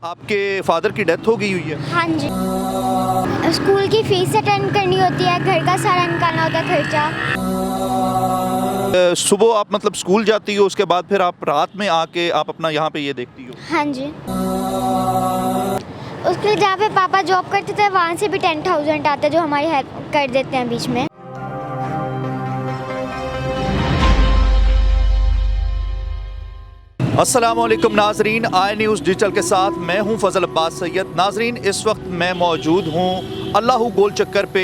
आपके फादर की डेथ हो गई हुई है? हाँ जी। स्कूल की फीस अटेंड करनी होती है, घर का सारा निकालना होता है खर्चा। सुबह आप मतलब स्कूल जाती हो, उसके बाद फिर आप रात में आके आप अपना यहाँ पे ये देखती हो? हाँ जी। उसके लिए जहाँ पे पापा जॉब करते थे वहाँ से भी 10,000 आता है जो हमारी हेल्प कर देते हैं बीच में। अस्सलामुअलैकुम नाजरीन, आई न्यूज़ डिजिटल के साथ मैं हूं फजल अब्बास सैयद। नाजरीन, इस वक्त मैं मौजूद हूं अल्लाहू गोल चक्कर पे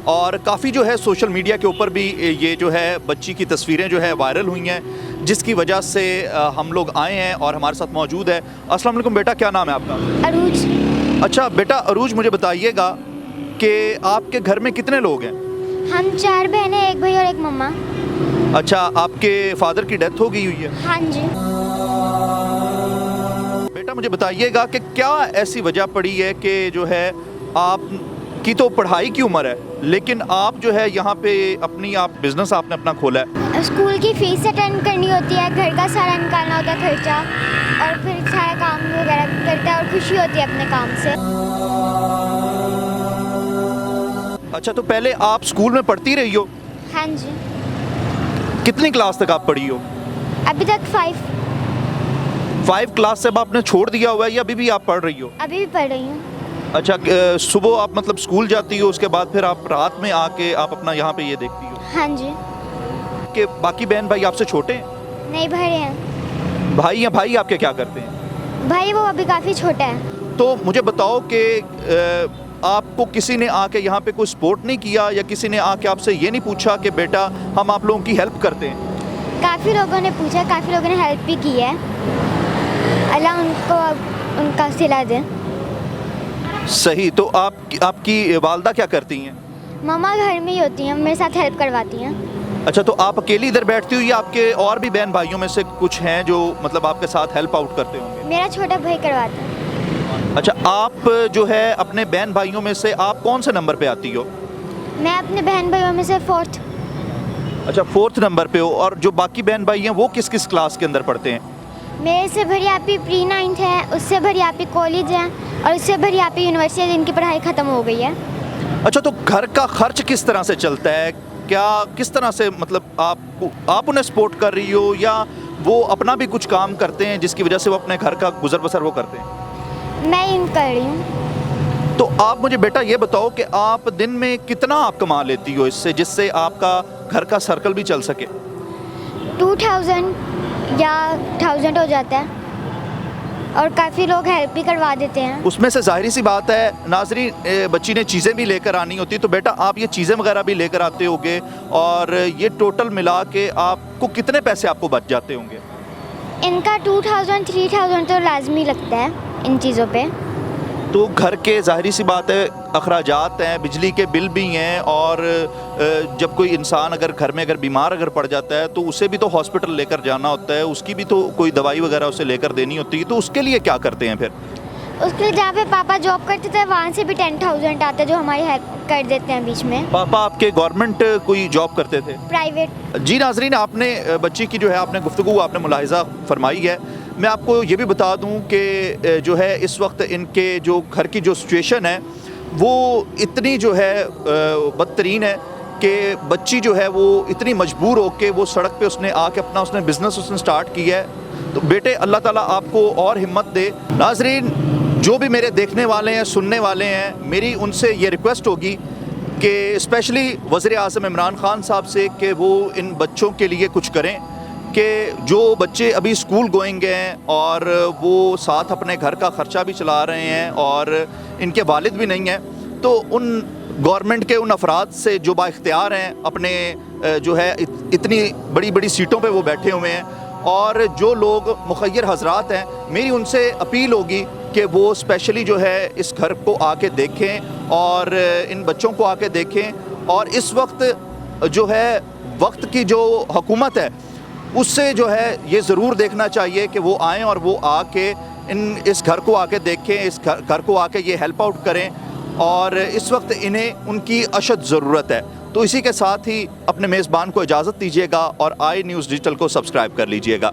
और काफ़ी जो है सोशल मीडिया के ऊपर भी ये जो है बच्ची की तस्वीरें जो है वायरल हुई हैं, जिसकी वजह से हम लोग आए हैं और हमारे साथ मौजूद है। अस्सलाम वालेकुम बेटा, क्या नाम है आपका? अरूज। अच्छा बेटा अरूज, मुझे बताइएगा कि आपके घर में कितने लोग हैं? हम 4 बहनें, एक भाई और एक मम्मा। अच्छा, आपके फादर की डेथ हो गई हुई है? हाँ जी। बेटा मुझे बताइएगा कि क्या ऐसी वजह पड़ी है कि जो है आप की तो पढ़ाई की उम्र है, लेकिन आप जो है यहाँ पे आप बिजनेस आपने अपना खोला है? स्कूल की फीस अटेंड करनी होती है, घर का सारा निकालना होता है खर्चा, और फिर सारा काम वगैरह करता है और खुशी होती है अपने काम से। अच्छा, तो पहले आप स्कूल में पढ़ती रही हो? हाँ जी। कितनी क्लास तक आप पढ़ी हो? अभी तक 5 क्लास से अब आपने छोड़ दिया हुआ है या अभी भी आप पढ़ रही हो? अभी भी पढ़ रही हूँ। अच्छा, सुबह आप मतलब स्कूल जाती हो, उसके बाद फिर आप रात में आके आप अपना यहाँ पे ये देखती हो? हाँ जी। कि बाकी बहन भाई आपसे छोटे हैं? नहीं, बड़े हैं। भाई या भाई आपके क्या करते हैं? भाई वो अभी काफ़ी छोटा है। तो मुझे बताओ कि आपको किसी ने आके यहाँ पे कोई सपोर्ट नहीं किया या किसी ने आके आपसे ये नहीं पूछा कि बेटा हम आप लोगों की हेल्प करते हैं? काफ़ी लोगों ने पूछा, काफ़ी लोगों ने हेल्प भी की है। अल्लाह उनको उनका सिला दे। सही। तो आपकी वालदा क्या करती हैं? मम्मा घर में ही होती हैं, मेरे साथ हेल्प करवाती हैं। अच्छा, तो आप अकेली इधर बैठती हो या आपके और भी बहन भाइयों में से कुछ हैं जो मतलब आपके साथ हेल्प आउट करते होंगे? मेरा छोटा भाई करवाता है। अच्छा, आप जो है अपने बहन भाइयों में से आप कौन से नंबर पे आती हो? मैं अपने बहन भाइयों में से 4th। अच्छा, 4th नंबर पे हो। और जो बाकी बहन भाई हैं वो किस किस क्लास के अंदर पढ़ते हैं? मेरे से भरी आपी प्री 9th है, उससे भरी आपी कॉलेज है, और उससे भरी आपी यूनिवर्सिटी है जिनकी पढ़ाई ख़त्म हो गई है। अच्छा, तो घर का खर्च किस तरह से चलता है? क्या किस तरह से मतलब आप उन्हें सपोर्ट कर रही हो या वो अपना भी कुछ काम करते हैं जिसकी वजह से वो अपने घर का गुजर बसर वो करते हैं? मैं इन कर रही हूँ। तो आप मुझे बेटा ये बताओ कि आप दिन में कितना आप कमा लेती हो इससे, जिससे आपका घर का सर्कल भी चल सके? 2000 या 1000 हो जाता है, और काफ़ी लोग हेल्प भी करवा देते हैं। उसमें से जाहिर सी बात है नाजरीन, बच्ची ने चीज़ें भी लेकर आनी होती, तो बेटा आप ये चीज़ें वगैरह भी लेकर आते होंगे, और ये टोटल मिला के आपको कितने पैसे आपको बच जाते होंगे? इनका 2000-3000 तो लाजमी लगता है इन चीज़ों पे। तो घर के जाहिर सी बात है अखराजात हैं, बिजली के बिल भी हैं, और जब कोई इंसान अगर घर में अगर बीमार अगर पड़ जाता है तो उसे भी तो हॉस्पिटल लेकर जाना होता है, उसकी भी तो कोई दवाई वगैरह उसे लेकर देनी होती है। तो उसके लिए क्या करते हैं फिर? उसके लिए जहाँ पे पापा जॉब करते थे वहाँ से भी 10,000 आता है जो हमारी हेल्प कर देते हैं बीच में। पापा आपके गवर्नमेंट कोई जॉब करते थे? प्राइवेट। जी नाजरीन, आपने बच्ची की जो है आपने गुफ्तगू आपने मुलाहिज़ा फरमाई है। मैं आपको ये भी बता दूं कि जो है इस वक्त इनके जो घर की जो सिचुएशन है वो इतनी जो है बदतरीन है कि बच्ची जो है वो इतनी मजबूर होकर वो सड़क पे उसने आके अपना उसने बिज़नेस उसने स्टार्ट किया है। तो बेटे अल्लाह ताला आपको और हिम्मत दे। नाजरीन, जो भी मेरे देखने वाले हैं सुनने वाले हैं, मेरी उनसे ये रिक्वेस्ट होगी कि स्पेशली वज़ीर-ए-आज़म इमरान खान साहब से कि वो इन बच्चों के लिए कुछ करें, कि जो बच्चे अभी स्कूल गोइंग हैं और वो साथ अपने घर का ख़र्चा भी चला रहे हैं और इनके वालिद भी नहीं हैं, तो उन गवर्नमेंट के उन अफराद से जो बाइख्तियार हैं अपने जो है इतनी बड़ी बड़ी सीटों पे वो बैठे हुए हैं, और जो लोग मुखय्यर हजरात हैं, मेरी उनसे अपील होगी कि वो स्पेशली जो है इस घर को आके देखें और इन बच्चों को आके देखें। और इस वक्त जो है वक्त की जो हुकूमत है उससे जो है ये ज़रूर देखना चाहिए कि वो आएँ और वो आके इस घर को आके देखें, इस घर को आके ये हेल्प आउट करें, और इस वक्त इन्हें उनकी अशद ज़रूरत है। तो इसी के साथ ही अपने मेज़बान को इजाज़त दीजिएगा और आई न्यूज़ डिजिटल को सब्सक्राइब कर लीजिएगा।